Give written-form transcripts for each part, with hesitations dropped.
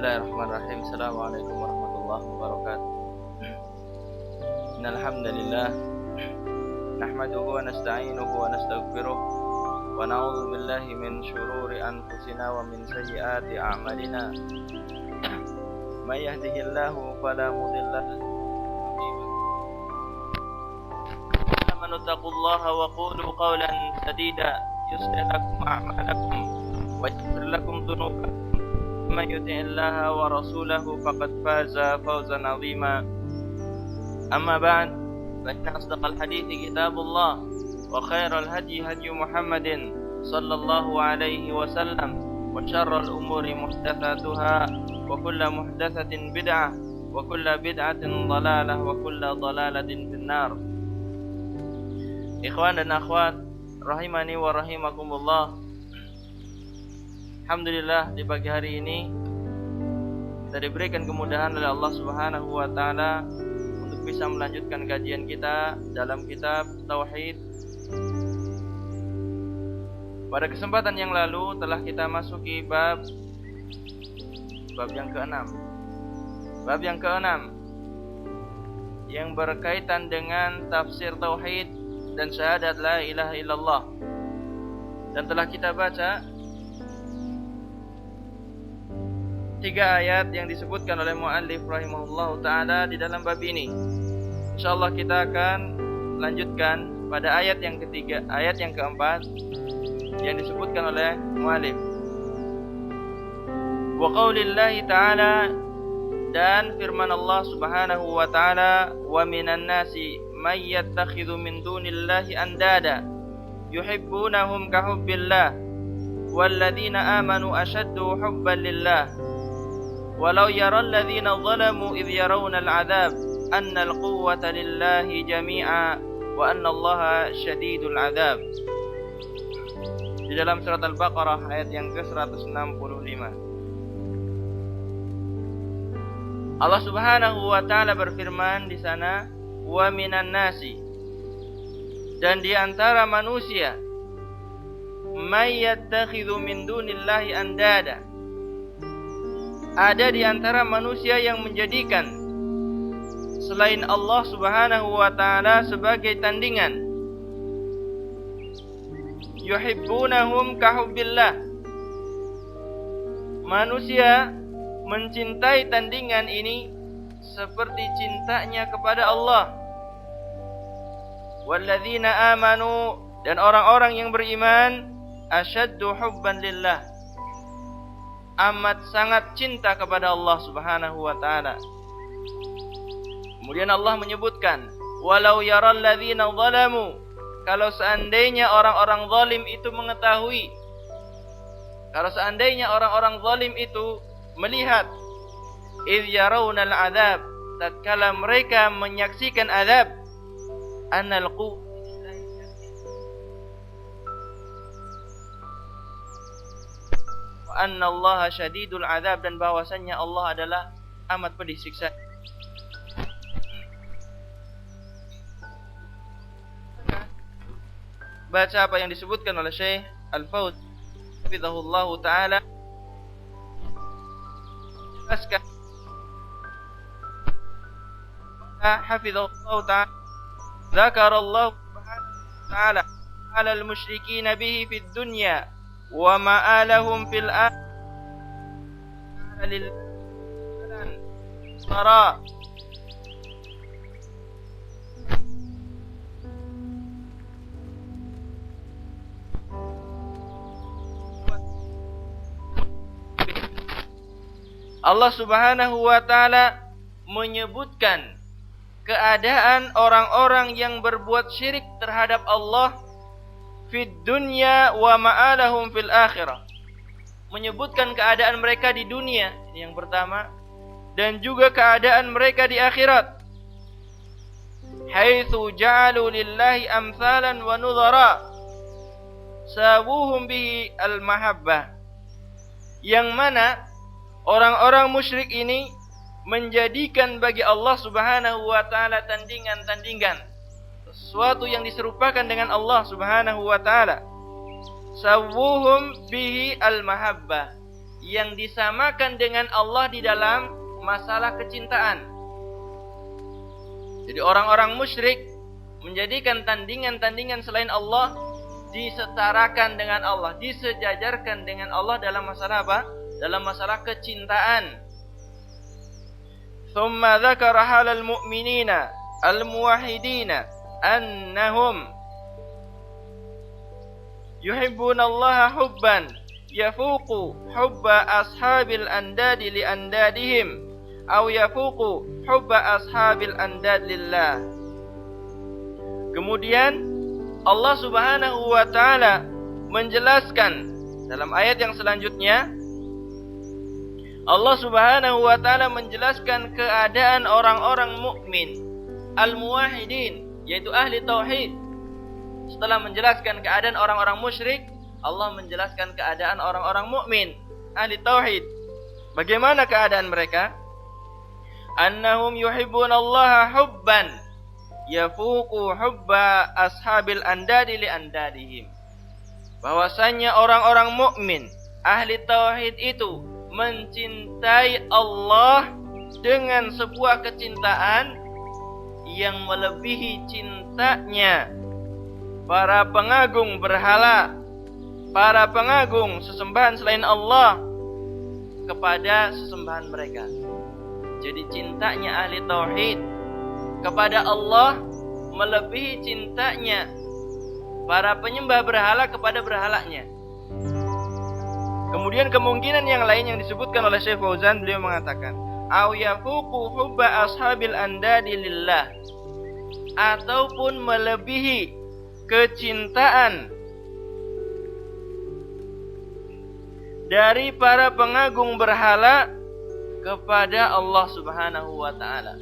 Bismillahirrahmanirrahim. Assalamualaikum warahmatullahi wabarakatuh. Innal hamdalillah nahmaduhu wa nasta'inuhu wa nastaghfiruh wa na'udzu billahi min shururi anfusina wa min sayyiati a'malina. May yahdihillahu fala mudilla lahu amanu taqullaha wa qulu qawlan sadida yuslih lakum a'malakum wa yaghfir lakum dhunubakum. من يطع الله ورسوله فقد فاز فوزا عظيما. أما بعد فإن أصدق الحديث كتاب الله وخير الهدي هدي محمد صلى الله عليه وسلم وشر الأمور محدثاتها وكل محدثة بدعة وكل بدعة ضلالة وكل ضلالة في النار. Ikhwan dan akhwat rahimani wa rahimakumullah. Alhamdulillah di pagi hari ini kita diberikan kemudahan oleh Allah Subhanahu wa taala untuk bisa melanjutkan kajian kita dalam kitab Tauhid. Pada kesempatan yang lalu telah kita masuki bab yang ke-6. Bab yang ke-6 yang berkaitan dengan tafsir tauhid dan syahadat la ilaha illallah. Dan telah kita baca 3 ayat yang disebutkan oleh muallif rahimahullahu taala di dalam bab ini. Insyaallah kita akan lanjutkan pada ayat yang ketiga, ayat yang keempat yang disebutkan oleh muallif. Wa qaulillahi ta'ala, dan firman Allah Subhanahu wa taala, wa minan nasi may yattakhidhu min dunillahi andada yuhibbunahum ka hubbillah walladzina amanu ashaddu hubban lillah. Walau yaral ladzina zalamu idh yarawna al'adzab anna al-quwwata lillahi jami'a wa anna Allaha syadidul 'adzab. Di dalam surat Al-Baqarah ayat yang ke-165. Allah Subhanahu wa taala berfirman di sana, wa minan nasi, dan di antara manusia, may yattakhidhu min dunillahi andada, ada di antara manusia yang menjadikan selain Allah Subhanahu wa taala sebagai tandingan. Yuhibbunahum ka hubbillah. Manusia mencintai tandingan ini seperti cintanya kepada Allah. Walladzina amanu, dan orang-orang yang beriman, asyaddu hubban lillah, amat sangat cinta kepada Allah Subhanahu wa taala. Kemudian Allah menyebutkan, walau yaral ladzina zalamu, kalau seandainya orang-orang zalim itu mengetahui, kalau seandainya orang-orang zalim itu melihat, idh yarawnal adzab, tatkala mereka menyaksikan azab, annal anna Allah syadidul 'adzab, dan bahwasannya Allah adalah amat pedih siksa. Baca apa yang disebutkan oleh Syekh Al-Fauz hafizahullah taala. Jelaskan hafizahullah taala, zakarallahu taala 'ala al-musyrikin bihi fid dunya wa ma'alahum fil akhirati sara. Allah Subhanahu wa taala menyebutkan keadaan orang-orang yang berbuat syirik terhadap Allah fid dunya wa ma'alahum fil akhirah, menyebutkan keadaan mereka di dunia, ini yang pertama, dan juga keadaan mereka di akhirat. Haitsu ja'alu lillahi amsalan wa nudhara sawuhum bihi al-mahabbah, yang mana orang-orang musyrik ini menjadikan bagi Allah Subhanahu wa taala tandingan-tandingan, sesuatu yang diserupakan dengan Allah Subhanahu wa taala. Sawuhum bihi al-mahabbah, yang disamakan dengan Allah di dalam masalah kecintaan. Jadi orang-orang musyrik menjadikan tandingan-tandingan selain Allah disetarakan dengan Allah, disejajarkan dengan Allah dalam masalah apa? Dalam masalah kecintaan. Thumma dzakara halal mu'minina al-muwahhidina annahum yuhibbuna Allah hubban yafuqu hubba ashabil andadi li andadihim aw yafuqu hubba ashabil andad lillah. Kemudian Allah Subhanahu wa taala menjelaskan dalam ayat yang selanjutnya, Allah Subhanahu wa taala menjelaskan keadaan orang-orang mukmin al-muwahhidin, yaitu ahli tauhid. Setelah menjelaskan keadaan orang-orang musyrik, Allah menjelaskan keadaan orang-orang mukmin ahli tauhid. Bagaimana keadaan mereka? Annahum yuhibbunallaha hubban yafuqu hubba ashabil andadi li andadihim. Bahwasanya orang-orang mukmin ahli tauhid itu mencintai Allah dengan sebuah kecintaan yang melebihi cintanya para pengagung berhala, para pengagung sesembahan selain Allah kepada sesembahan mereka. Jadi cintanya ahli tauhid kepada Allah melebihi cintanya para penyembah berhala kepada berhalanya. Kemudian kemungkinan yang lain yang disebutkan oleh Syekh Fauzan, beliau mengatakan, "Au yafuqu hubba ashabil andadi lillah." Ataupun melebihi kecintaan dari para pengagung berhala kepada Allah Subhanahu wa taala.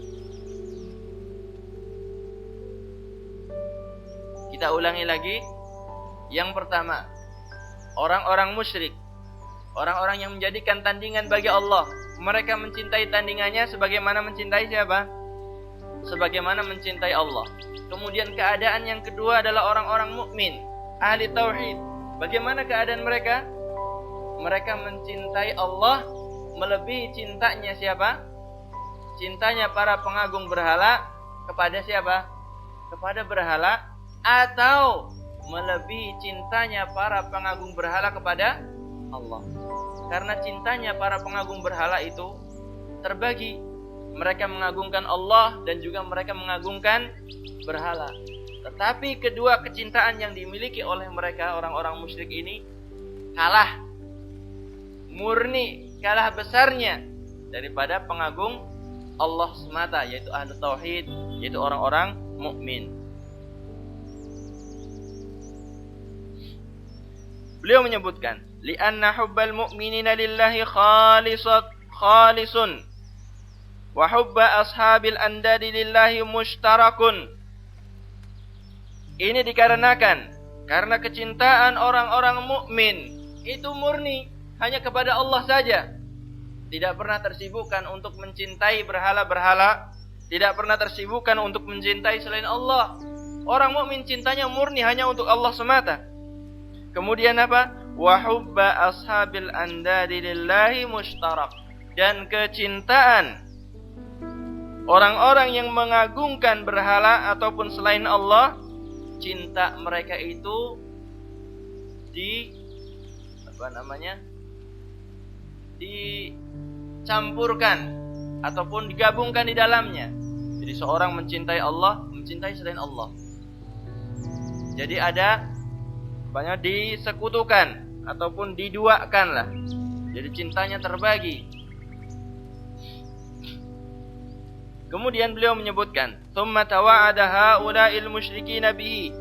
Kita ulangi lagi. Yang pertama, orang-orang musyrik, orang-orang yang menjadikan tandingan bagi Allah, mereka mencintai tandingannya sebagaimana mencintai siapa? Sebagaimana mencintai Allah. Kemudian keadaan yang kedua adalah orang-orang mukmin, ahli tauhid. Bagaimana keadaan mereka? Mereka mencintai Allah melebihi cintanya siapa? Cintanya para pengagung berhala kepada siapa? Kepada berhala, atau melebihi cintanya para pengagung berhala kepada Allah. Karena cintanya para pengagung berhala itu terbagi. Mereka mengagungkan Allah dan juga mereka mengagungkan berhala. Tetapi kedua kecintaan yang dimiliki oleh mereka orang-orang musyrik ini kalah murni, kalah besarnya daripada pengagung Allah semata, yaitu ahli tauhid, yaitu orang-orang mukmin. Beliau menyebutkan, li'anna hubbal mu'minina lillahi khalisun wa hubba ashabil andadi lillahi mushtarakun. Ini dikarenakan karena kecintaan orang-orang mukmin itu murni hanya kepada Allah saja. Tidak pernah tersibukkan untuk mencintai berhala-berhala, tidak pernah tersibukkan untuk mencintai selain Allah. Orang mukmin cintanya murni hanya untuk Allah semata. Kemudian apa? Wa hubba ashabil andadi lillahi mushtarak. Dan kecintaan orang-orang yang mengagungkan berhala ataupun selain Allah, cinta mereka itu dicampurkan ataupun digabungkan di dalamnya. Jadi seorang mencintai Allah, mencintai selain Allah. Jadi ada banyak disekutukan ataupun diduakan lah. Jadi cintanya terbagi. Kemudian beliau menyebutkan, "Tsumma tawa'ada haula'il musyrikina bihi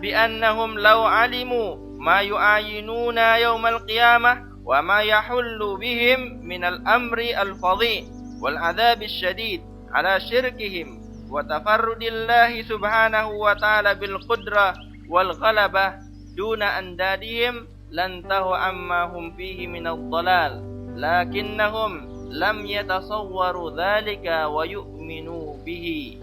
bi annahum law 'alimu ma yu'ayinuna yaumal qiyamah wa ma yahullu bihim minal amri al-fadhi wal 'adzabish syadid 'ala syirkihim wa tafarrudillahi subhanahu wa ta'ala bil qudrah wal ghalabah duna andadihim lantahu amma hum fihi minad dhalal lakinnahum lam yatasawwaru dzalika wa yu'minu bihi."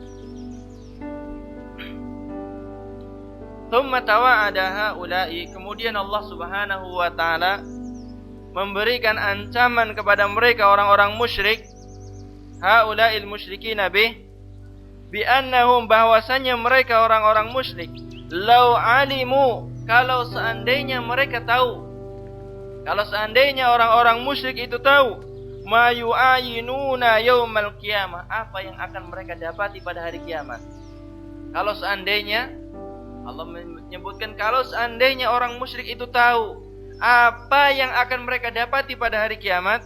Tsumma tawa'ada haula'i, kemudian Allah Subhanahu wa taala memberikan ancaman kepada mereka orang-orang musyrik, haula'il musyrikina bi annahum, bahwasanya mereka orang-orang musyrik, lau alimu, kalau seandainya mereka tahu, kalau seandainya orang-orang musyrik itu tahu, ma yu'ayinuna yaumal qiyamah, apa yang akan mereka dapati pada hari kiamat. Kalau seandainya, Allah menyebutkan kalau seandainya orang musyrik itu tahu apa yang akan mereka dapati pada hari kiamat,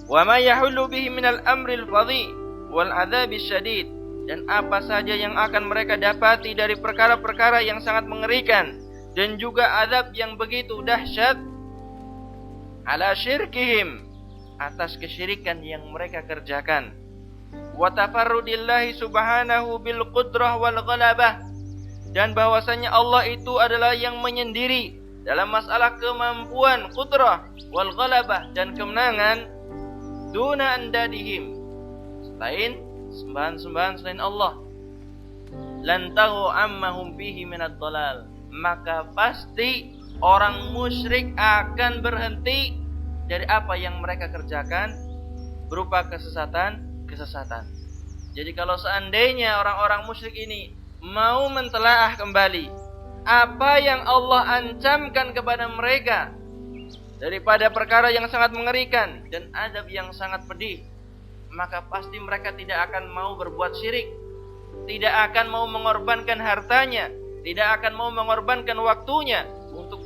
wa ma yahullu bihi minal amril fadhi wal adzabis syadid, dan apa saja yang akan mereka dapati dari perkara-perkara yang sangat mengerikan dan juga azab yang begitu dahsyat, ala syirkihim, atas kesyirikan yang mereka kerjakan, wa tafarrudillahi subhanahu bil qudrah wal ghalabah, dan bahwasanya Allah itu adalah yang menyendiri dalam masalah kemampuan, qudrah wal ghalabah, dan kemenangan, duna andadihim, selain sembahan-sembahan selain Allah, lantahu ammahum fihi minad dhalal, maka pasti orang musyrik akan berhenti dari apa yang mereka kerjakan berupa kesesatan. Jadi kalau seandainya orang-orang musyrik ini mau mentelaah kembali apa yang Allah ancamkan kepada mereka daripada perkara yang sangat mengerikan dan azab yang sangat pedih, maka pasti mereka tidak akan mau berbuat syirik, tidak akan mau mengorbankan hartanya, tidak akan mau mengorbankan waktunya untuk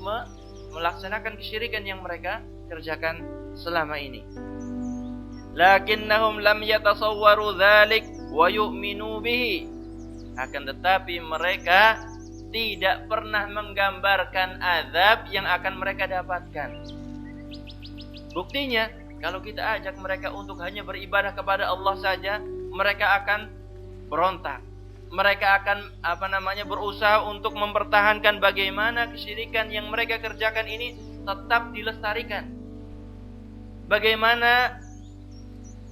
melaksanakan kesyirikan yang mereka kerjakan selama ini. Lakinnahum lam yatasawwaru dzalik wa yu'minu bihi, akan tetapi mereka tidak pernah menggambarkan azab yang akan mereka dapatkan. Buktinya, kalau kita ajak mereka untuk hanya beribadah kepada Allah saja, mereka akan berontak. Mereka akan berusaha untuk mempertahankan bagaimana kesyirikan yang mereka kerjakan ini tetap dilestarikan. Bagaimana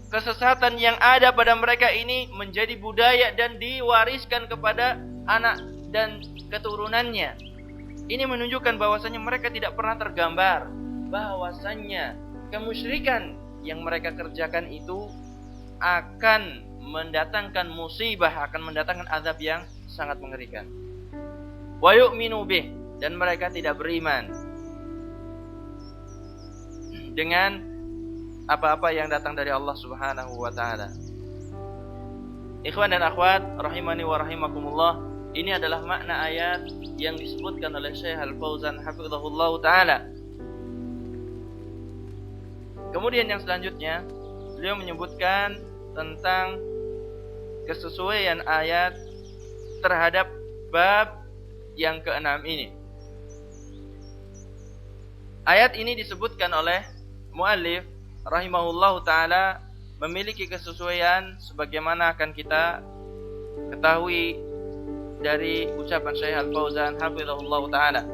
kesesatan yang ada pada mereka ini menjadi budaya dan diwariskan kepada anak dan keturunannya. Ini menunjukkan bahwasannya mereka tidak pernah tergambar bahwasannya kemusyrikan yang mereka kerjakan itu akan mendatangkan musibah, akan mendatangkan azab yang sangat mengerikan. Wa yu'minu bih, dan mereka tidak beriman dengan apa-apa yang datang dari Allah Subhanahu wa taala. Ikhwan dan akhwat rahimani wa rahimakumullah, ini adalah makna ayat yang disebutkan oleh Syekh Al-Fauzan hafizahullah taala. Kemudian yang selanjutnya, beliau menyebutkan tentang kesesuaian ayat terhadap bab yang ke-6 ini. Ayat ini disebutkan oleh muallif rahimahullahu taala memiliki kesesuaian sebagaimana akan kita ketahui dari ucapan Syekh Al-Fauzan hafizahullahu taala.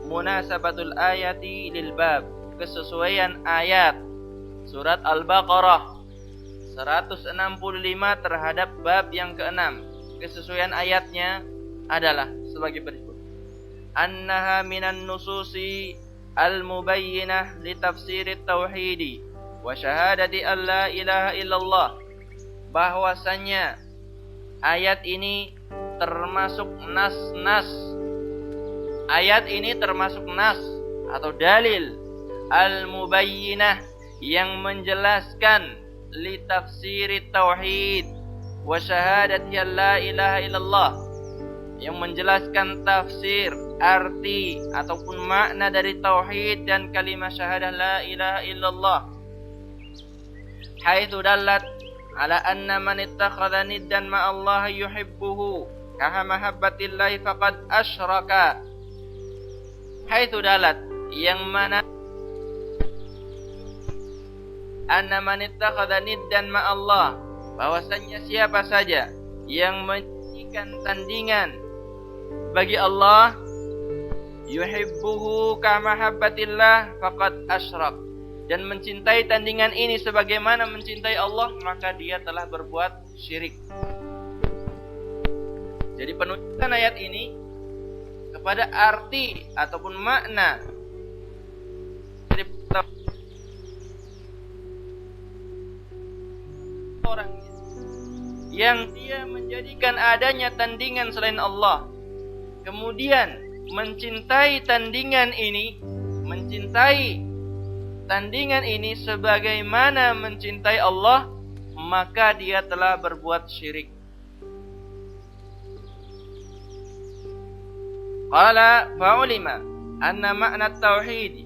Munasabatul ayati lil bab, kesesuaian ayat surat Al-Baqarah 165 terhadap bab yang ke-6. Kesesuaian ayatnya adalah sebagai berikut. Annaha minan nususi al-mubayyinah li tafsirit tauhidi wa syahadati an la ilaha illallah, bahwasanya ayat ini termasuk nas-nas. Ayat ini termasuk nas atau dalil al-mubayyinah yang menjelaskan li tafsirit tauhid wa syahadati an la ilaha illallah, yang menjelaskan tafsir, arti ataupun makna dari tauhid dan kalimat syahadah la ilaha illallah. Haitsu dallat ala anna man ittakhadha niddan ma Allah yuhibbuhu ka mahabbatillahi faqad asyraka. Haitsu dallat, yang mana anna man ittakhadha niddan ma Allah, bahwasanya siapa saja yang menjadikan tandingan bagi Allah, yuhibbuhu ka mahabbatillah faqad asyrak, dan mencintai tandingan ini sebagaimana mencintai Allah, maka dia telah berbuat syirik. Jadi penunjukan ayat ini kepada arti ataupun makna dari yang dia menjadikan adanya tandingan selain Allah, kemudian mencintai tandingan ini sebagaimana mencintai Allah, maka dia telah berbuat syirik. Qala fa'ulima anna ma'na tauhid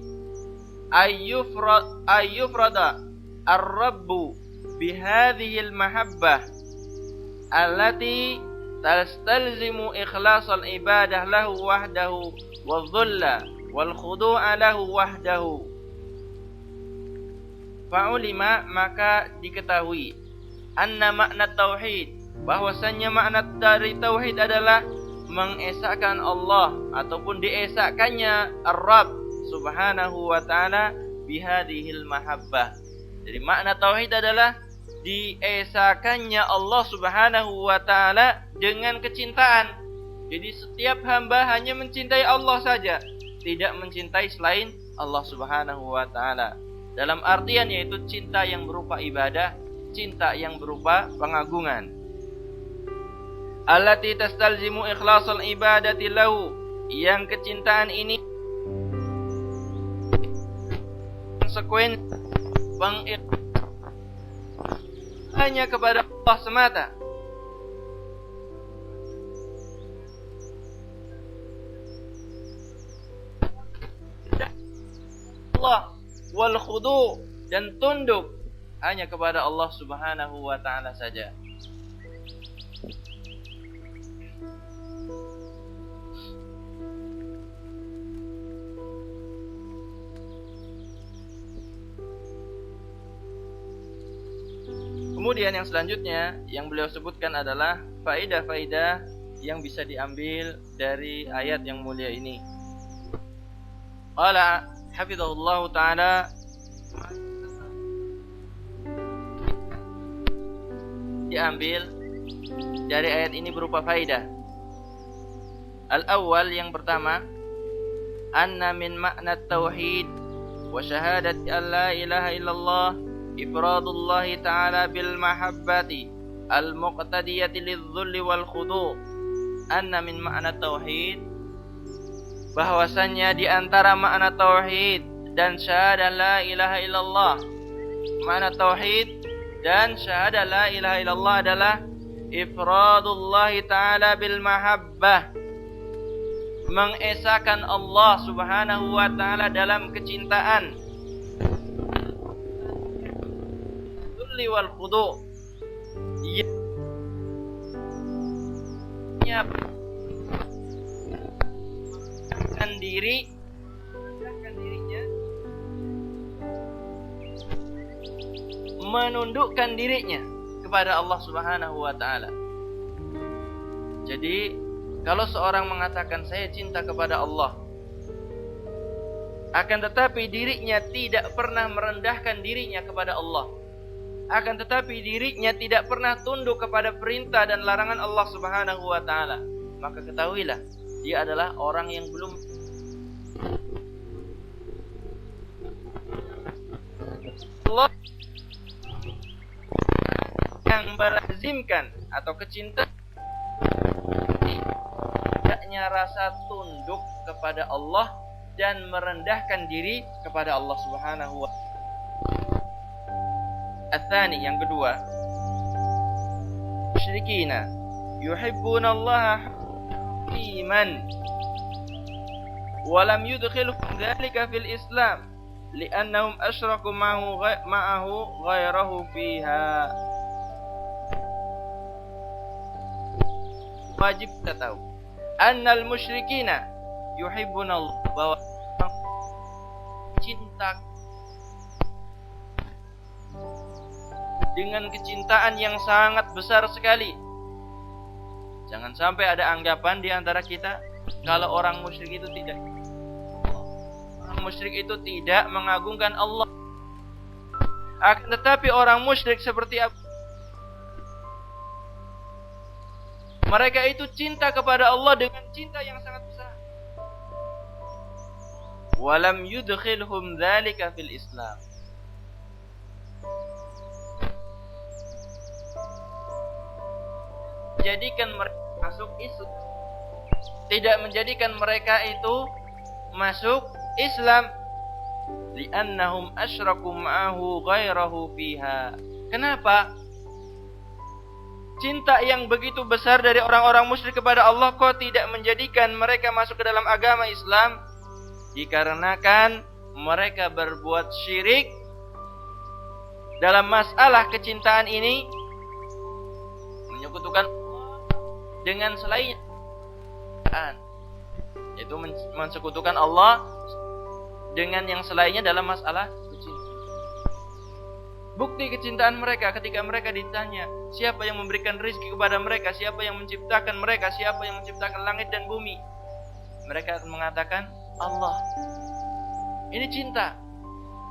ayyufrada ar-rabbu bihadhihi al-mahabbah allati tastalzimu ikhlasal ibadah lahu wahdahu wadh-dhulla wal khudu'a lahu wahdahu. Fa'ulima, maka diketahui, anna makna tauhid, bahwasannya makna dari tauhid adalah mengesahkan Allah ataupun diesahkannya Ar-Rabb subhanahu wa ta'ala bihadihil mahabbah. Jadi makna tauhid adalah diesahkannya Allah subhanahu wa ta'ala dengan kecintaan. Jadi setiap hamba hanya mencintai Allah saja, tidak mencintai selain Allah subhanahu wa ta'ala. Dalam artian yaitu cinta yang berupa ibadah, cinta yang berupa pengagungan. Allati tastalzimu ikhlasal ibadati lahu, yang kecintaan ini konsekuensi hanya kepada Allah semata. Allah wal khudu, dan tunduk hanya kepada Allah subhanahu wa ta'ala saja. Kemudian yang selanjutnya yang beliau sebutkan adalah faedah-faedah yang bisa diambil dari ayat yang mulia ini. Qala hafizahullah ta'ala, diambil dari ayat ini berupa faedah. Al-awwal, yang pertama, anna min makna tauhid wa syahadati an la ilaha illallah ifradullahi ta'ala bil mahabbati al-muqtadiyati lidh-dhulli wal khudu'. Anna min makna tauhid, bahwasannya di antara makna tauhid dan syahadah la ilaha illallah, makna tauhid dan syahadah la ilaha illallah adalah ifradullahi ta'ala bil mahabbah, mengesahkan Allah subhanahu wa ta'ala dalam kecintaan, wal khudu', menundukkan dirinya kepada Allah subhanahu wa ta'ala. Jadi kalau seorang mengatakan saya cinta kepada Allah, akan tetapi dirinya tidak pernah merendahkan dirinya kepada Allah, akan tetapi dirinya tidak pernah tunduk kepada perintah dan larangan Allah subhanahu wa ta'ala, maka ketahuilah dia adalah orang yang belum Allah yang melazimkan atau kecintaan tidaknya rasa tunduk kepada Allah dan merendahkan diri kepada Allah subhanahu wa ta'ala. Atsani, yang kedua, musyrikina yuhibbuna Allah iman wa lam yudkhilhum dzalika fil Islam li'annahum asyraku ma'ahu ghairahu fiha. Wajib kita tahu annal musyrikina yuhibbuna Allah, bahwa cinta dengan kecintaan yang sangat besar sekali. Jangan sampai ada anggapan di antara kita kalau orang musyrik itu tidak mengagungkan Allah. Akan tetapi orang musyrik seperti apa? Mereka itu cinta kepada Allah dengan cinta yang sangat besar. Walam yudkhilhum dzalika fil Islam. menjadikan mereka masuk Islam, tidak menjadikan mereka itu masuk Islam, li'annahum asyraku ma'ahu ghairahu fiha. Kenapa? Cinta yang begitu besar dari orang-orang musyrik kepada Allah kok tidak menjadikan mereka masuk ke dalam agama Islam? Dikarenakan mereka berbuat syirik dalam masalah kecintaan ini, menyekutukan dengan selainnya, yaitu mensekutukan Allah dengan yang selainnya dalam masalah kecintaan. Bukti kecintaan mereka ketika mereka ditanya, siapa yang memberikan rezeki kepada mereka, siapa yang menciptakan mereka, siapa yang menciptakan langit dan bumi, mereka akan mengatakan Allah. Ini cinta,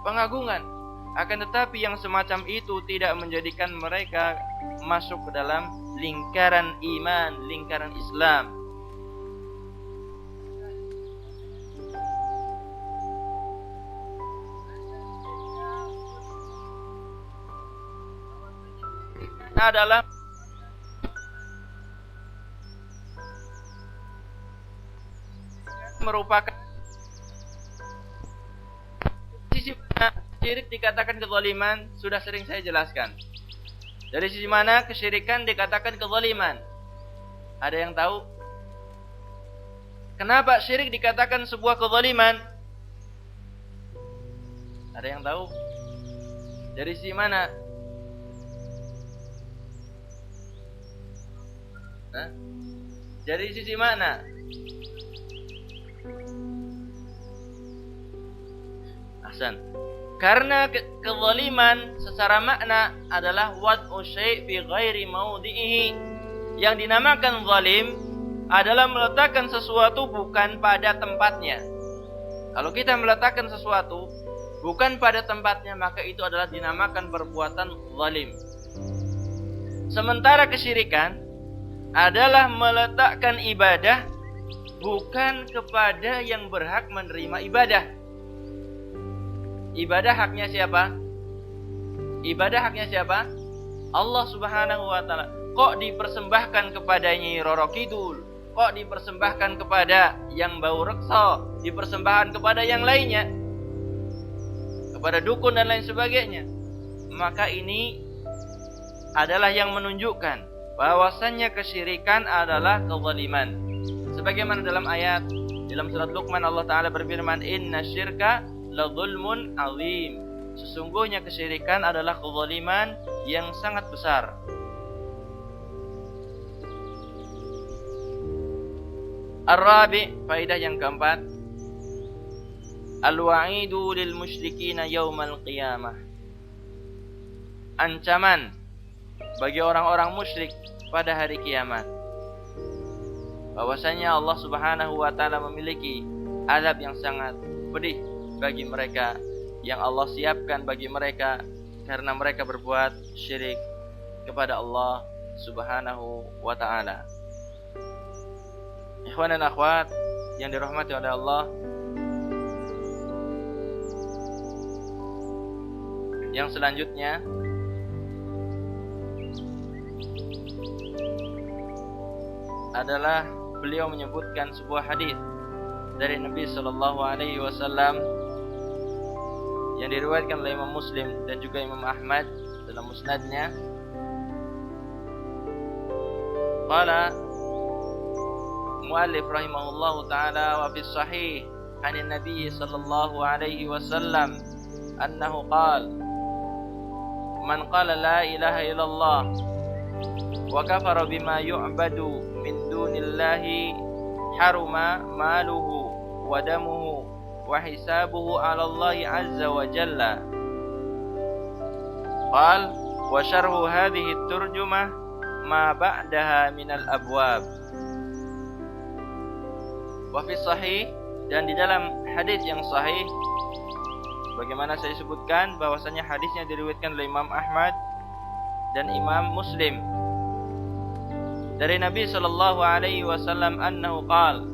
pengagungan. Akan tetapi yang semacam itu tidak menjadikan mereka masuk ke dalam lingkaran iman, lingkaran Islam. Adalah merupakan sisi mana syirik dikatakan kezaliman, sudah sering saya jelaskan. Dari sisi mana kesyirikan dikatakan kezaliman? Ada yang tahu? Kenapa syirik dikatakan sebuah kezaliman? Ada yang tahu? Dari sisi mana? Dari sisi mana? Ahsan. Karena kezaliman secara makna adalah wad'u syai' fi ghairi maudhi'ihi. Yang dinamakan zalim adalah meletakkan sesuatu bukan pada tempatnya. Kalau kita meletakkan sesuatu bukan pada tempatnya, maka itu adalah dinamakan perbuatan zalim. Sementara kesyirikan adalah meletakkan ibadah bukan kepada yang berhak menerima ibadah. Ibadah haknya siapa? Ibadah haknya siapa? Allah Subhanahu wa taala. Kok dipersembahkan kepada Nyi Roro Kidul? Kok dipersembahkan kepada yang bau reksa? Dipersembahkan kepada yang lainnya? Kepada dukun dan lain sebagainya. Maka ini adalah yang menunjukkan bahwasannya kesyirikan adalah kezaliman. Sebagaimana dalam ayat dalam surat Luqman Allah Ta'ala berfirman, inna syirka la zulmun azim. Sesungguhnya kesyirikan adalah kezaliman yang sangat besar. Ar-rabi', faedah yang keempat, al-wa'idu lil musyrikina yaumal qiyamah. Ancaman bagi orang-orang musyrik pada hari kiamat, bahwasanya Allah Subhanahu wa taala memiliki azab yang sangat pedih bagi mereka, yang Allah siapkan bagi mereka karena mereka berbuat syirik kepada Allah Subhanahu wa taala. Ikhwan dan akhwat yang dirahmati oleh Allah, yang selanjutnya adalah beliau menyebutkan sebuah hadis dari Nabi sallallahu alaihi wasallam yang diriwayatkan oleh Imam Muslim dan juga Imam Ahmad dalam musnadnya. Qala muallif rahimahullahu taala wa fi sahih an Nabi sallallahu alaihi wasallam annahu qala man qala la ilaha illallah wa kafara bima yu'badu min dunillahi haruma maluhu wa damuhu wa hisabuhu 'ala Allah 'azza wa jalla. Qal wa syarhu hadhihi at-turjumah ma ba'daha min al-abwab. Wa fi sahih, dan di dalam hadis yang sahih bagaimana saya sebutkan bahwasanya hadisnya diriwayatkan oleh Imam Ahmad dan Imam Muslim dari Nabi sallallahu alaihi wasallam annahu qala,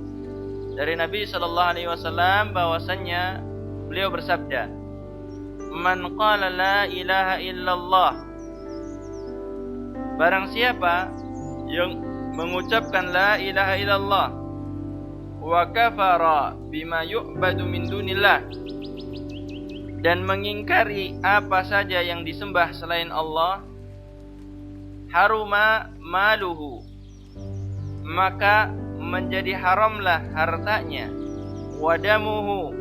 dari Nabi sallallahu alaihi wasallam bahwasanya beliau bersabda, man qala la ilaha illallah, barang siapa yang mengucapkan la ilaha illallah wa kafara bima yu'badu min dunillah, dan mengingkari apa saja yang disembah selain Allah, haruma maluhu, maka menjadi haramlah hartanya, wadamuhu,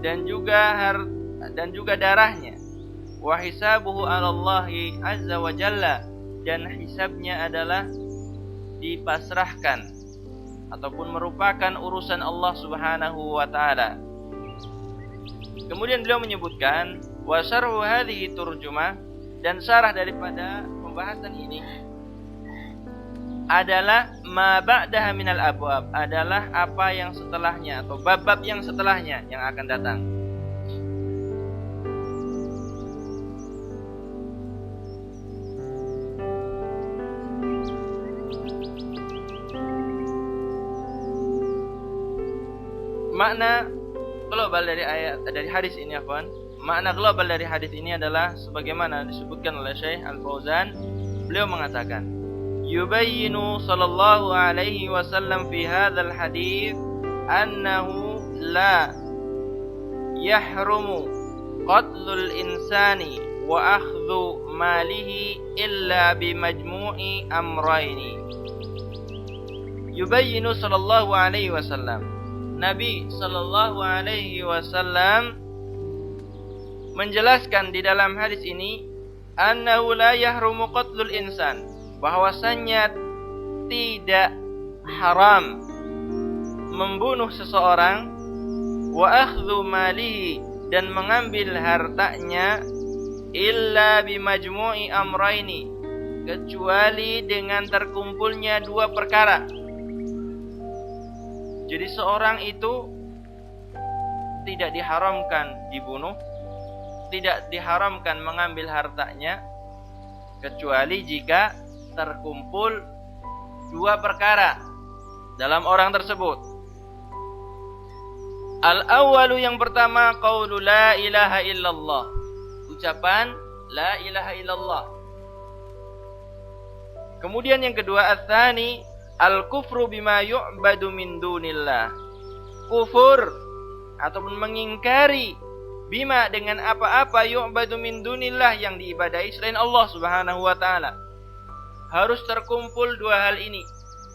dan juga darahnya, wa hisabuhu 'ala Allahi azza wa jalla, dan hisabnya adalah dipasrahkan ataupun merupakan urusan Allah Subhanahu wa taala. Kemudian beliau menyebutkan wa syarhu hadhihi turjumah, dan syarah daripada pembahasan ini adalah ma ba'daha minal abwab, adalah apa yang setelahnya atau bab-bab yang setelahnya yang akan datang. Makna global dari hadis ini, makna global dari hadis ini adalah sebagaimana disebutkan oleh Syekh Al-Fauzan. Beliau mengatakan, yubayyinu sallallahu alaihi wasallam fi hadzal hadis annahu la yahrumu qatlul insani wa akhdhu malihi illa bi majmu'i amrayni. Yubayyinu sallallahu alaihi wasallam, Nabi sallallahu alaihi wasallam menjelaskan di dalam hadis ini, annahu la yahrumu qatlul insan, bahwasannya tidak haram membunuh seseorang, wa akhdhu malihi, dan mengambil hartanya, illa bimajmu'i amrayni, kecuali dengan terkumpulnya dua perkara. Jadi seorang itu tidak diharamkan dibunuh, tidak diharamkan mengambil hartanya, kecuali jika terkumpul dua perkara dalam orang tersebut. Al-awwalu, yang pertama, qaulu la ilaha illallah, ucapan la ilaha illallah. Kemudian yang kedua, ats-tsani al-kufru bima yu'badu min dunillah, kufur ataupun mengingkari bima, dengan apa-apa, yu'badu min dunillah, yang diibadahi selain Allah Subhanahu wa taala. Harus terkumpul dua hal ini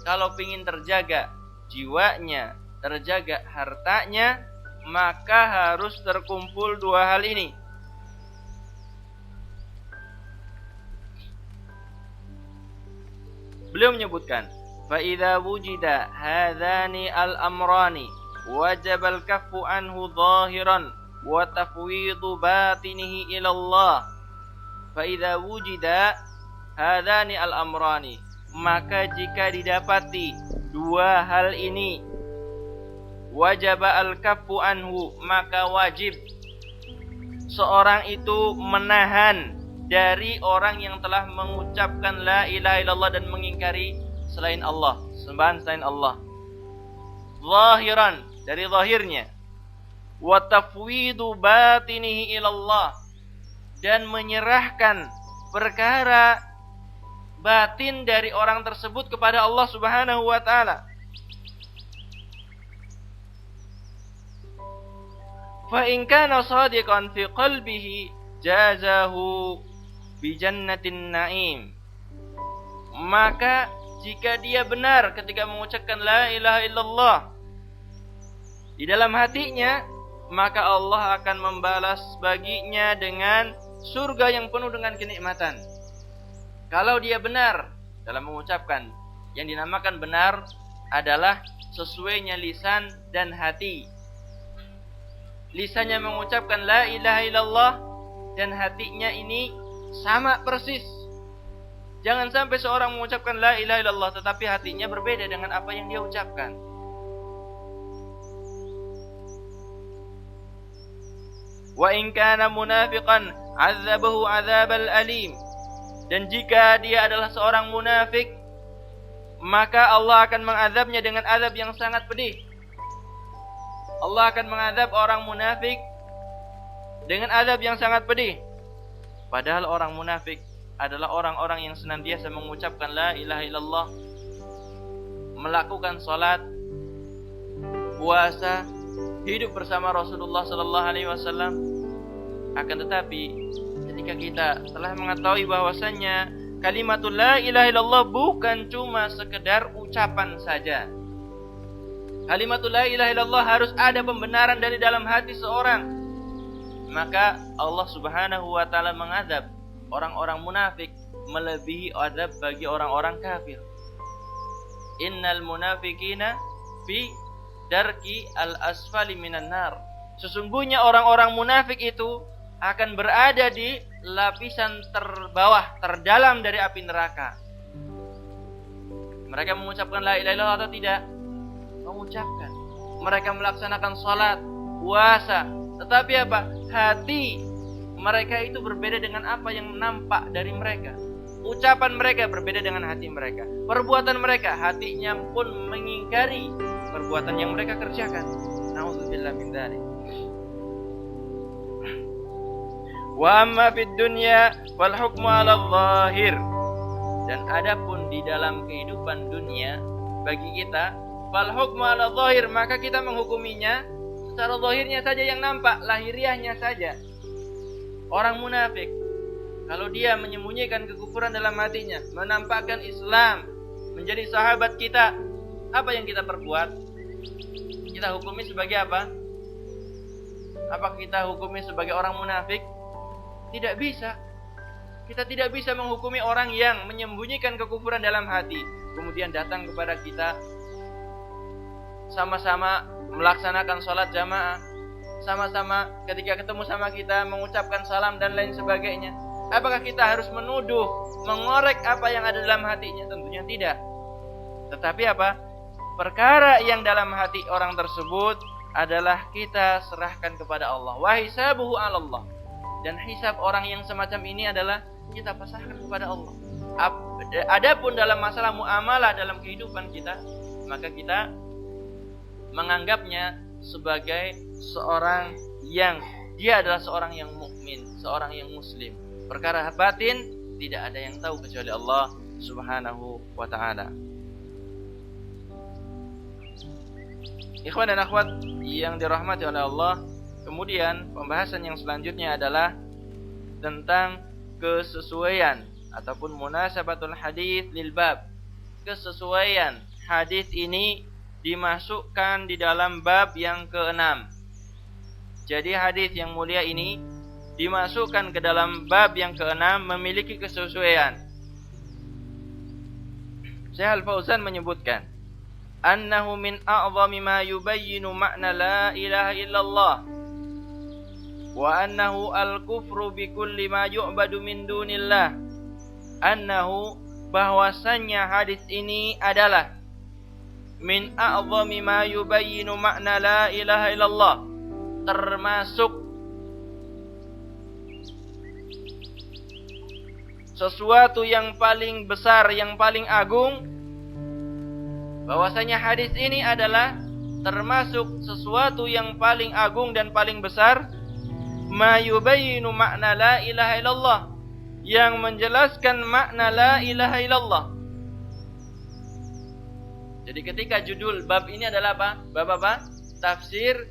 kalau ingin terjaga jiwanya, terjaga hartanya, maka harus terkumpul dua hal ini. Beliau menyebutkan, فَإِذَا وُجِدَ هَذَانِ الْأَمْرَانِ وَجَبَ الْكَفُّ عَنْهُ ظَاهِرًا وَتَفْوِيضُ بَاطِنِهِ إِلَى اللَّهِ. فَإِذَا وُجِدَ هَذَانِ الْأَمْرَانِ, maka jika didapati dua hal ini, وَجَبَ الْكَفُّ عَنْهُ, maka wajib seorang itu menahan dari orang yang telah mengucapkan la ilaha illallah dan mengingkari selain Allah, sembahan selain Allah. Zahiran, dari zahirnya. Wa tafwidu batinihi ilallah, dan menyerahkan perkara batin dari orang tersebut kepada Allah Subhanahu wa taala. Fa in kana shadiqan fi qalbihi jazahu bi jannatin na'im, maka jika dia benar ketika mengucapkan la ilaha illallah di dalam hatinya, maka Allah akan membalas baginya dengan surga yang penuh dengan kenikmatan. Kalau dia benar dalam mengucapkan, yang dinamakan benar adalah sesuainya lisan dan hati. Lisannya mengucapkan la ilaha illallah dan hatinya ini sama persis. Jangan sampai seorang mengucapkan la ilaha illallah tetapi hatinya berbeda dengan apa yang dia ucapkan. Wa in kana munafiqan 'adzabahu 'adzabal alim, dan jika dia adalah seorang munafik, maka Allah akan mengazabnya dengan azab yang sangat pedih. Allah akan mengazab orang munafik dengan azab yang sangat pedih. Padahal orang munafik adalah orang-orang yang senantiasa mengucapkan la ilaha illallah melakukan salat, puasa, hidup bersama Rasulullah sallallahu alaihi wasallam. Akan tetapi ketika kita telah mengetahui bahwasannya kalimatul la ilaha illallah bukan cuma sekedar ucapan saja. Kalimatul la ilaha illallah harus ada pembenaran dari dalam hati seorang. Maka Allah Subhanahu wa taala mengazab orang-orang munafik melebihi azab bagi orang-orang kafir. Innal munafiqina fi darki al-asfali minan nar. Sesungguhnya orang-orang munafik itu akan berada di lapisan terbawah, terdalam dari api neraka. Mereka mengucapkan la ilaha illallah atau tidak? Mengucapkan. Mereka melaksanakan salat, puasa, tetapi apa? Hati mereka itu berbeda dengan apa yang nampak dari mereka. Ucapan mereka berbeda dengan hati mereka. Perbuatan mereka, hatinya pun mengingkari perbuatan yang mereka kerjakan. Nauzubillah min dzalik. Wa amma fid dunya wal hukmu 'ala dhahir. Dan adapun di dalam kehidupan dunia bagi kita, fal hukmu 'ala dhahir, maka kita menghukuminya secara zahirnya saja yang nampak, lahiriahnya saja. Orang munafik kalau dia menyembunyikan kekufuran dalam hatinya, menampakkan Islam, menjadi sahabat kita, apa yang kita perbuat? Kita hukumi sebagai apa? Apakah kita hukumi sebagai orang munafik? Tidak bisa. Kita tidak bisa menghukumi orang yang menyembunyikan kekufuran dalam hati, kemudian datang kepada kita, sama-sama melaksanakan sholat jamaah, sama-sama ketika ketemu sama kita mengucapkan salam dan lain sebagainya. Apakah kita harus menuduh, mengorek apa yang ada dalam hatinya? Tentunya tidak. Tetapi apa? Perkara yang dalam hati orang tersebut adalah kita serahkan kepada Allah. Wa hisabuhu 'ala Allah. Dan hisab orang yang semacam ini adalah kita pasrahkan kepada Allah. Adapun dalam masalah muamalah dalam kehidupan kita, maka kita menganggapnya sebagai seorang yang dia adalah seorang yang mukmin, seorang yang muslim. Perkara batin tidak ada yang tahu kecuali Allah Subhanahu wa taala. Ikhwan dan akhwat yang dirahmati oleh Allah, kemudian pembahasan yang selanjutnya adalah tentang kesesuaian ataupun munasabatul hadis lil bab. Kesesuaian hadis ini dimasukkan di dalam bab yang ke-6. Jadi hadis yang mulia ini dimasukkan ke dalam bab yang ke-6 memiliki kesesuaian. Syekh Al-Fauzan menyebutkan annahu min a'zami ma yubayyinu ma'na la ilaha illallah wa annahu al-kufru bi kulli ma yu'badu min dunillah. Annahu, bahwasannya hadis ini adalah min a'zami ma yubayyinu ma'na la ilaha illallah, termasuk sesuatu yang paling besar, yang paling agung. Bahwasanya hadis ini adalah termasuk sesuatu yang paling agung dan paling besar, ma yubayyinu makna la ilaha illallah, yang menjelaskan makna la ilaha illallah. Jadi ketika judul bab ini adalah apa? Bab apa? Tafsir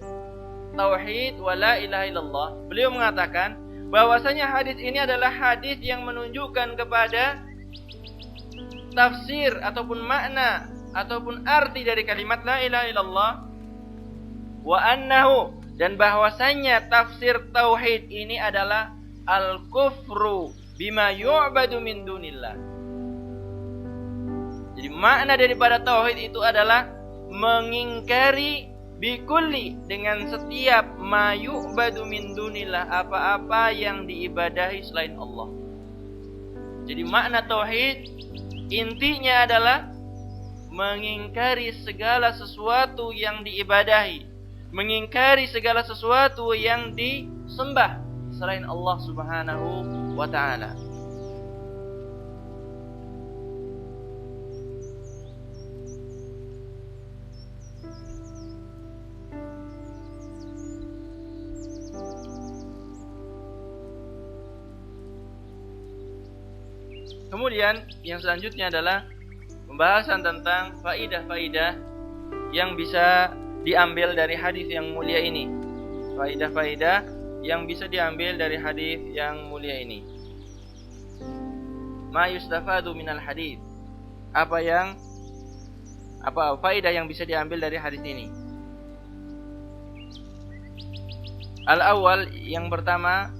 tauhid wa la ilaha illallah. Beliau mengatakan bahwasanya hadis ini adalah hadis yang menunjukkan kepada tafsir ataupun makna ataupun arti dari kalimat la ilaha illallah, wa annahu, dan bahwasanya tafsir tauhid ini adalah al-kufru bima yu'badu min dunillah. Jadi makna daripada tauhid itu adalah mengingkari bikulli, dengan setiap ma yu'badu min dunillah, apa-apa yang diibadahi selain Allah. Jadi makna tauhid intinya adalah mengingkari segala sesuatu yang diibadahi, mengingkari segala sesuatu yang disembah selain Allah Subhanahu wa ta'ala. Kemudian yang selanjutnya adalah pembahasan tentang faidah-faidah yang bisa diambil dari hadis yang mulia ini. Faidah-faidah yang bisa diambil dari hadis yang mulia ini. Ma yustafadu minal hadis. Apa faidah yang bisa diambil dari hadis ini? Al-awwal, yang pertama,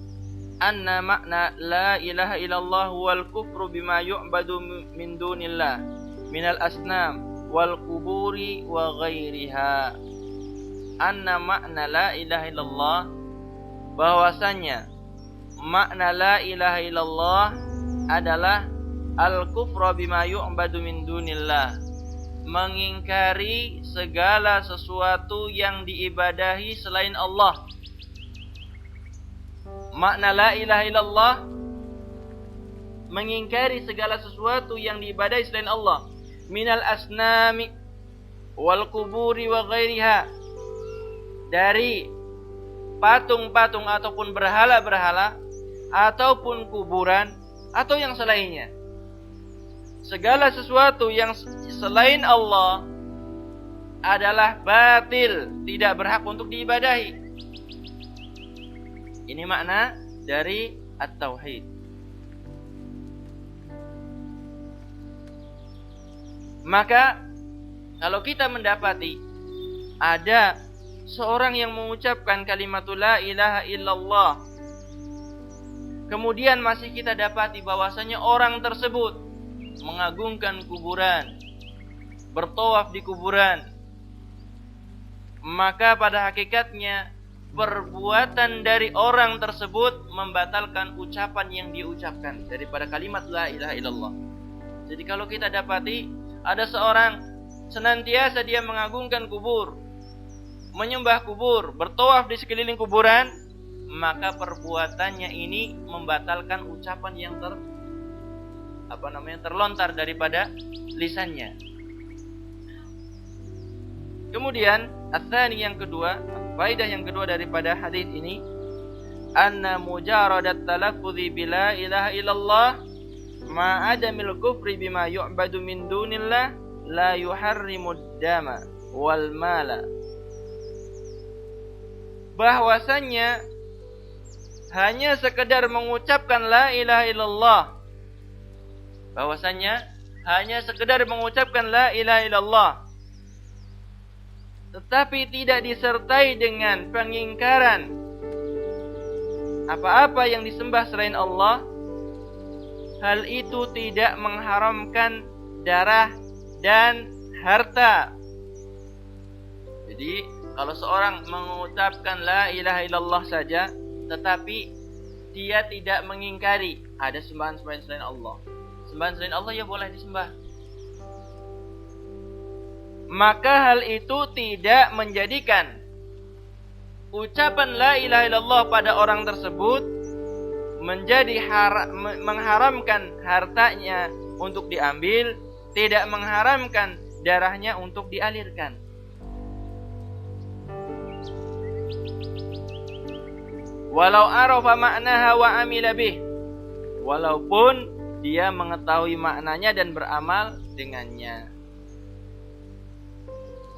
anna makna la ilaha illallah wal kufru bima yu'badu min dunillah minal asnam wal kuburi wa ghairiha. Anna makna la ilaha illallah, bahwasanya makna la ilaha illallah adalah al-kufra bima yu'badu min dunillah, mengingkari segala sesuatu yang diibadahi selain Allah. Makna la ilaha illallah, mengingkari segala sesuatu yang diibadahi selain Allah, minal asnami wal kuburi wa ghairiha, dari patung-patung ataupun berhala-berhala ataupun kuburan atau yang selainnya. Segala sesuatu yang selain Allah adalah batil, tidak berhak untuk diibadahi. Ini makna dari at-tauhid. Maka kalau kita mendapati ada seorang yang mengucapkan kalimatul la ilaha illallah, kemudian masih kita dapati bahwasanya orang tersebut mengagungkan kuburan, bertawaf di kuburan, maka pada hakikatnya perbuatan dari orang tersebut membatalkan ucapan yang diucapkan daripada kalimat la ilaha illallah. Jadi kalau kita dapati ada seorang senantiasa dia mengagungkan kubur, menyembah kubur, bertawaf di sekeliling kuburan, maka perbuatannya ini membatalkan ucapan yang terlontar daripada lisannya. Kemudian ats-tsani, yang kedua, faidah yang kedua daripada hadis ini, anna mujaradat talaffuzi bila ilaha illallah ma adamil kufri bima yu'badu min dunillah la yuharrimud dama wal mala. Bahwasanya hanya sekedar mengucapkan la ilaha illallah, bahwasanya hanya sekedar mengucapkan la ilaha illallah, tetapi tidak disertai dengan pengingkaran apa-apa yang disembah selain Allah, hal itu tidak mengharamkan darah dan harta. Jadi kalau seorang mengucapkan la ilaha illallah saja, tetapi dia tidak mengingkari ada sembahan-sembahan selain Allah, sembahan selain Allah ya boleh disembah, maka hal itu tidak menjadikan ucapan la ilaha illallah pada orang tersebut menjadi mengharamkan hartanya untuk diambil, tidak mengharamkan darahnya untuk dialirkan. Walau arafa ma'naha wa amila bih, walaupun dia mengetahui maknanya dan beramal dengannya.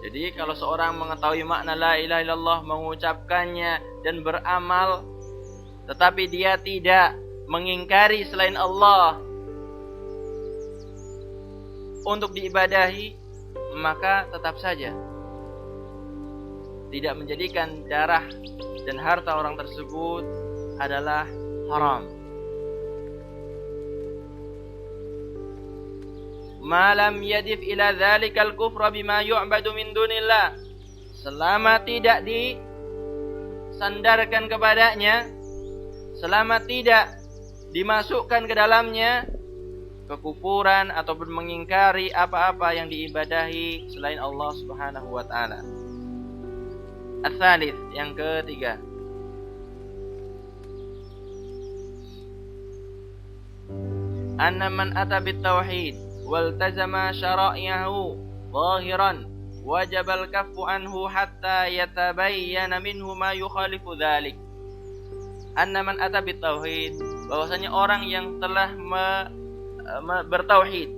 Jadi kalau seorang mengetahui makna la ilaha illallah, mengucapkannya dan beramal, tetapi dia tidak mengingkari selain Allah untuk diibadahi, maka tetap saja tidak menjadikan darah dan harta orang tersebut adalah haram. Malam yadif ila dzalikal kufra bima yu'badu min dunillah, selama tidak disandarkan kepadanya, selama tidak dimasukkan ke dalamnya kekufuran ataupun mengingkari apa-apa yang diibadahi selain Allah Subhanahu wa taala. Ats-tsalits, yang ketiga, anna man ata bit tauhid waltazama syara'i'ahu zahiran wajibal kaffu anhu hatta yatabayyana minhu ma yukhalifu dzalik. Anna man ata bit tauhid, bahwasanya orang yang telah bertauhid,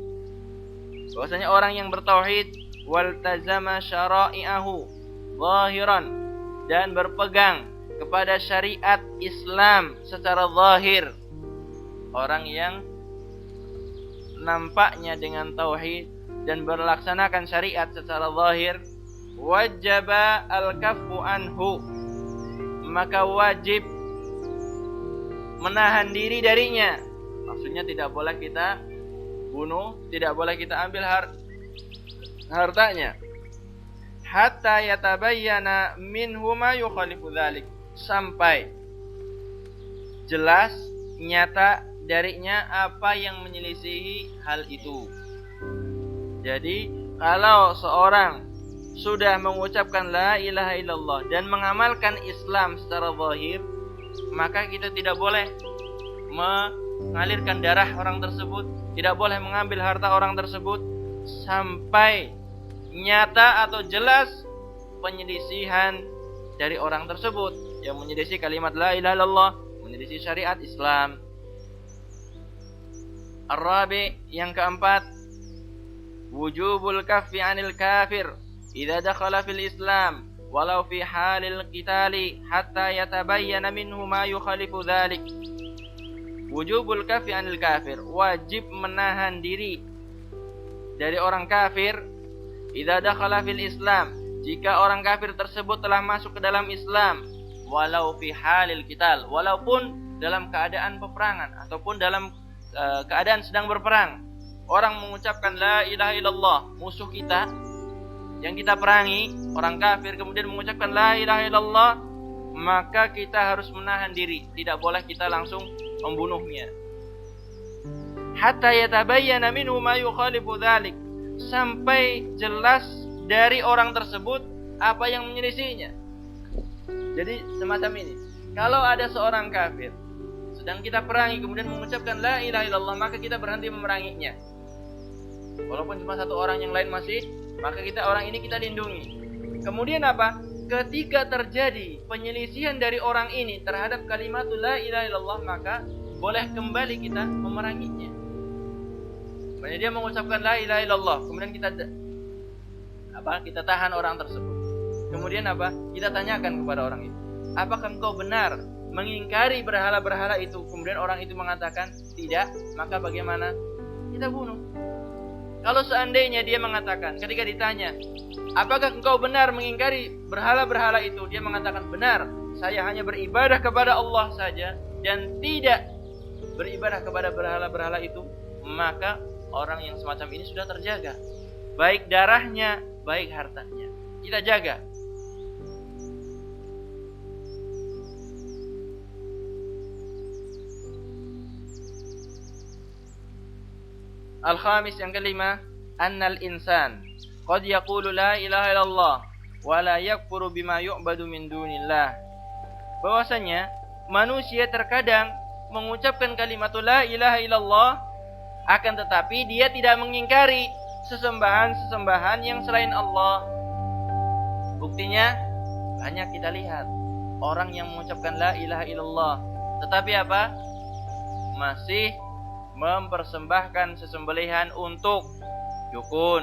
Bahwasanya orang yang bertauhid waltazama syara'i'ahu zahiran, dan berpegang kepada syariat Islam secara zahir. Orang yang nampaknya dengan tauhid dan berlaksanakan syariat secara zahir, wajaba al-kaffu anhu, maka wajib menahan diri darinya. Maksudnya tidak boleh kita bunuh, tidak boleh kita ambil hartanya. Hatta yatabayyana minhu ma yukhalifu dzalik, sampai jelas nyata darinya apa yang menyelisihi hal itu. Jadi kalau seorang sudah mengucapkan la ilaha illallah dan mengamalkan Islam secara zahir, maka kita tidak boleh mengalirkan darah orang tersebut, tidak boleh mengambil harta orang tersebut sampai nyata atau jelas penyelisihan dari orang tersebut yang menyelisih kalimat la ilaha illallah, menyelisih syariat Islam. Ar-rabi, yang keempat, wujubul kaffi 'anil kafir idza dakhala fil Islam walau fi halil qitali hatta yatabayyana minhu ma yukhalifu dzalik. Wujubul kaffi 'anil kafir, wajib menahan diri dari orang kafir idza dakhala fil Islam, jika orang kafir tersebut telah masuk ke dalam Islam, walau fi halil qital, walaupun dalam keadaan peperangan ataupun dalam keadaan sedang berperang. Orang mengucapkan la ilaha illallah, musuh kita yang kita perangi, orang kafir, kemudian mengucapkan la ilaha illallah, maka kita harus menahan diri, tidak boleh kita langsung membunuhnya. Hatta yatabayyana minhu ma yukhalifu dzalik, sampai jelas dari orang tersebut apa yang menyelisihinya. Jadi semacam ini. Kalau ada seorang kafir sedang kita perangi kemudian mengucapkan la ilaha illallah, maka kita berhenti memeranginya. Walaupun cuma satu orang, yang lain masih, maka orang ini kita lindungi. Kemudian apa? Ketika terjadi penyelisihan dari orang ini terhadap kalimat la ilaha illallah, maka boleh kembali kita memeranginya. Makanya dia mengucapkan la ilaha illallah, kemudian kita tahan orang tersebut. Kemudian kita tanyakan kepada orang itu, apakah engkau benar mengingkari berhala-berhala itu? Kemudian orang itu mengatakan tidak, maka bagaimana? Kita bunuh. Kalau seandainya dia mengatakan, ketika ditanya, apakah engkau benar mengingkari berhala-berhala itu? Dia mengatakan, benar, saya hanya beribadah kepada Allah saja dan tidak beribadah kepada berhala-berhala itu. Maka orang yang semacam ini sudah terjaga, baik darahnya, baik hartanya. Kita jaga. Al-khamis, yang kelima, annal insan qad yaqulu la ilaha illallah wa la yakfuru bima yu'badu min dunillah. Bahwasanya manusia terkadang mengucapkan kalimat la ilaha illallah, akan tetapi dia tidak mengingkari sesembahan-sesembahan yang selain Allah. Buktinya banyak kita lihat orang yang mengucapkan la ilaha illallah, tetapi masih mempersembahkan sesembelihan untuk dukun,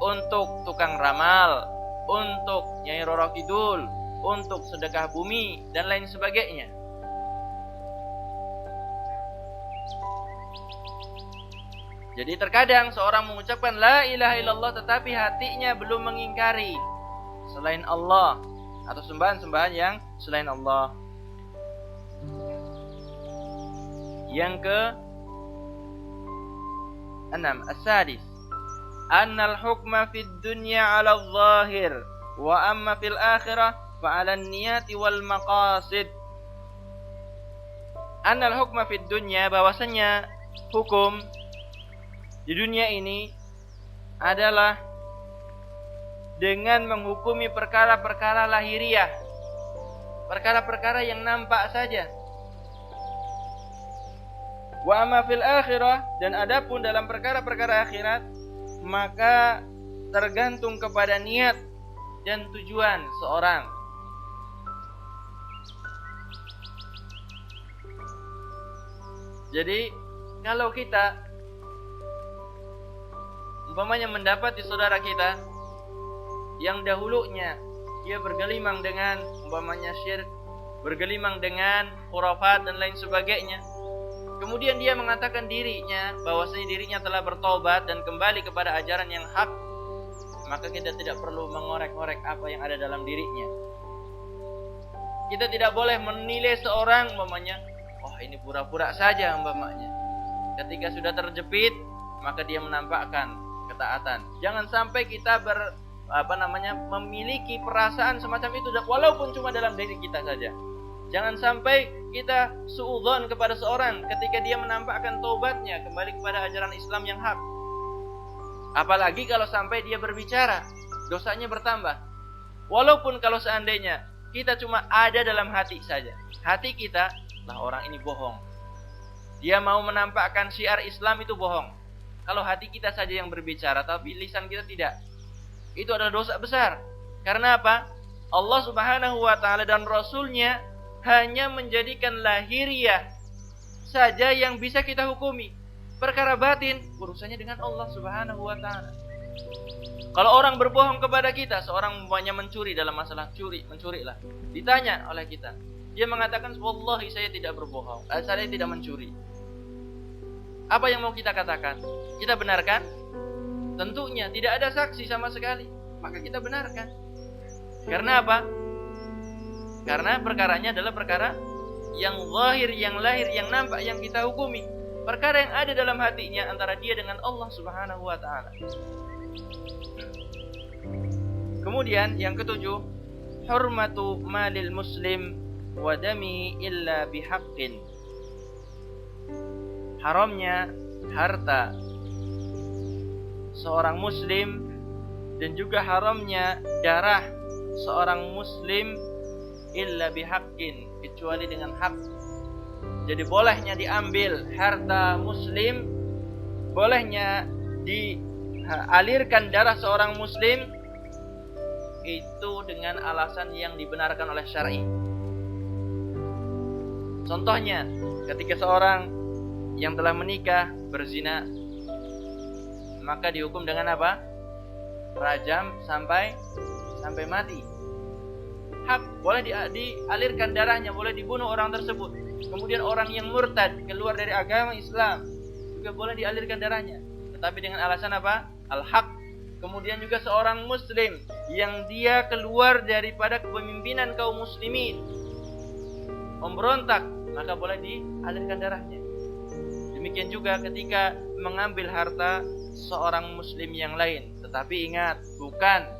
untuk tukang ramal, untuk Nyai Roro Kidul, untuk sedekah bumi dan lain sebagainya. Jadi terkadang seorang mengucapkan la ilaha illallah tetapi hatinya belum mengingkari selain Allah atau sembahan-sembahan yang selain Allah. Yang ke-6, as-sadis, annal hukma fid dunya 'ala adh-dhahir wa amma fil akhirah fa 'ala an-niyati wal maqasid. Annal hukma fid dunya, bahwasanya hukum di dunia ini adalah dengan menghukumi perkara-perkara lahiriah, perkara-perkara yang nampak saja. Wa amma fil akhirah, dan adapun dalam perkara-perkara akhirat, maka tergantung kepada niat dan tujuan seorang. Jadi kalau kita umpamanya mendapati saudara kita yang dahulunya dia bergelimang dengan umpamanya syirik, bergelimang dengan khurafat dan lain sebagainya, kemudian dia mengatakan dirinya bahwasanya dirinya telah bertobat dan kembali kepada ajaran yang hak, maka kita tidak perlu mengorek-ngorek apa yang ada dalam dirinya. Kita tidak boleh menilai seorang umpamanya, oh ini pura-pura saja umpamanya. Ketika sudah terjepit, maka dia menampakkan ketaatan. Jangan sampai kita memiliki perasaan semacam itu walaupun cuma dalam diri kita saja. Jangan sampai kita suudzon kepada seorang ketika dia menampakkan taubatnya kembali kepada ajaran Islam yang hak. Apalagi kalau sampai dia berbicara, dosanya bertambah. Walaupun kalau seandainya kita cuma ada dalam hati saja. Hati kita, lah orang ini bohong. Dia mau menampakkan syiar Islam itu bohong. Kalau hati kita saja yang berbicara tapi lisan kita tidak, itu adalah dosa besar. Karena apa? Allah Subhanahu wa ta'ala dan Rasulnya hanya menjadikan lahiriah saja yang bisa kita hukumi. Perkara batin urusannya dengan Allah Subhanahu wa ta'ala. Kalau orang berbohong kepada kita, seorang umpamanya mencuri dalam masalah mencurilah. Ditanya oleh kita, dia mengatakan wallahi saya tidak berbohong, saya tidak mencuri. Apa yang mau kita katakan? Kita benarkan? Tentunya tidak ada saksi sama sekali, maka kita benarkan. Karena apa? Karena perkaranya adalah perkara yang zahir, yang lahir, yang nampak, yang kita hukumi. Perkara yang ada dalam hatinya antara dia dengan Allah Subhanahu wa ta'ala. Kemudian yang ketujuh, hurmatu malil muslim wa dami illa bihaqqin. Haramnya harta seorang muslim dan juga haramnya darah seorang muslim illa bihaqqin, kecuali dengan hak. Jadi bolehnya diambil harta muslim, bolehnya dialirkan darah seorang muslim itu dengan alasan yang dibenarkan oleh syar'i. Contohnya, ketika seorang yang telah menikah berzina, maka dihukum dengan apa? Rajam sampai mati. Hak, boleh dialirkan darahnya, boleh dibunuh orang tersebut. Kemudian orang yang murtad keluar dari agama Islam juga boleh dialirkan darahnya, tetapi dengan alasan apa? Al-haq. Kemudian juga seorang muslim yang dia keluar daripada kepemimpinan kaum muslimin, memberontak, maka boleh dialirkan darahnya. Demikian juga ketika mengambil harta seorang muslim yang lain. Tetapi ingat, bukan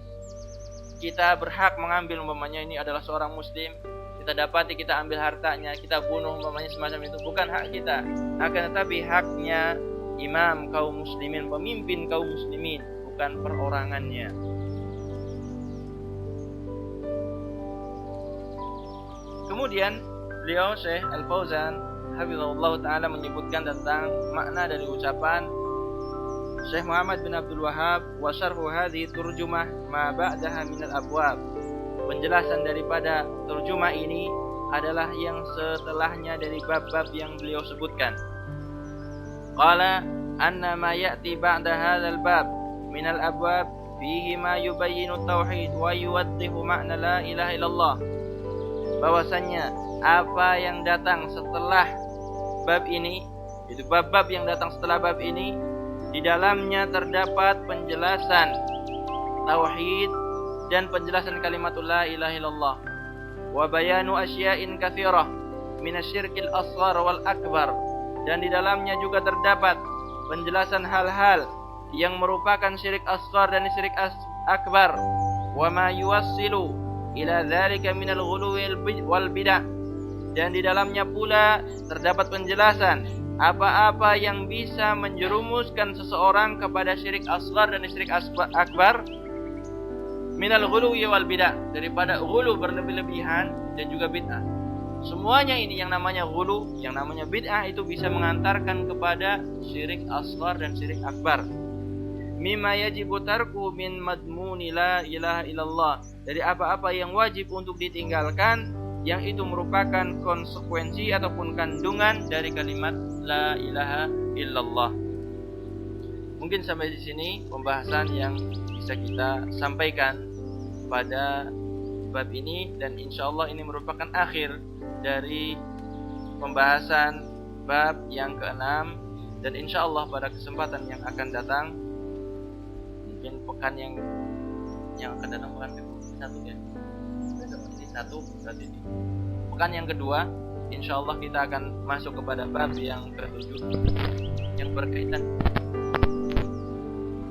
kita berhak mengambil, umpamanya ini adalah seorang muslim, kita dapati kita ambil hartanya, kita bunuh umpamanya semacam itu. Bukan hak kita, akan tetapi haknya imam kaum muslimin, pemimpin kaum muslimin, bukan perorangannya. Kemudian beliau Syekh Al-Fauzan hafizahullah ta'ala menyebutkan tentang makna dari ucapan Syekh Muhammad bin Abdul Wahhab, wa syarhu hadhihi turjumah ma ba'daha minal abwab. Penjelasan daripada turjumah ini adalah yang setelahnya dari bab-bab yang beliau sebutkan. Qala anna ma ya'ti ba'da hadzal bab minal abwab fihi ma yubayyinu tauhid wa yuwaddihu ma'na la ilaha illallah. Bahwasanya apa yang datang setelah bab ini, itu bab-bab yang datang setelah bab ini, di dalamnya terdapat penjelasan tauhid dan penjelasan kalimatul la ilaha illallah, wa bayanu asya'in katsirah minasyirkil asghar wal akbar, dan di dalamnya juga terdapat penjelasan hal-hal yang merupakan syirik asghar dan syirik akbar, wa ma yuwassilu ila dzalika minal ghuluwi wal bidah, dan di dalamnya pula terdapat penjelasan apa-apa yang bisa menjerumuskan seseorang kepada syirik asghar dan syirik akbar, minal ghuluwi wal bidah, daripada ghulu berlebih-lebihan dan juga bid'ah. Semuanya ini yang namanya ghulu, yang namanya bid'ah itu bisa mengantarkan kepada syirik asghar dan syirik akbar. Mimma yajibu tarku min madmuni la ilaha illallah, dari apa-apa yang wajib untuk ditinggalkan, yang itu merupakan konsekuensi ataupun kandungan dari kalimat la ilaha illallah. Mungkin sampai di sini pembahasan yang bisa kita sampaikan pada bab ini, dan insya Allah ini merupakan akhir dari pembahasan bab yang ke-6, dan insya Allah pada kesempatan yang akan datang, mungkin pekan yang akan datang, pekan ke-1 ya, ini 1 berarti ini pekan yang kedua, insya Allah kita akan masuk kepada bab yang ke-7 yang berkaitan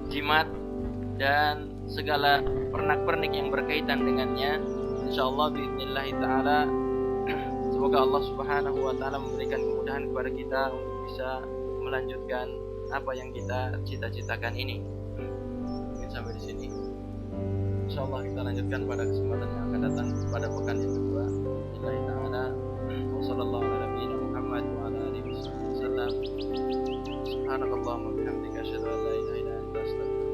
jimat dan segala pernak-pernik yang berkaitan dengannya. Insyaallah biidznillah taala, semoga Allah Subhanahu wa taala memberikan kemudahan kepada kita untuk bisa melanjutkan apa yang kita cita-citakan ini. Mungkin sampai di sini. Insyaallah kita lanjutkan pada kesempatan yang akan datang pada pekan yang kedua. Billahi taala wa sallallahu ala nabiyina Muhammad wa ala alihi wasallam. Subhanakallahumma wa bihamdika asyhadu an la ilaha illa anta astaghfiruka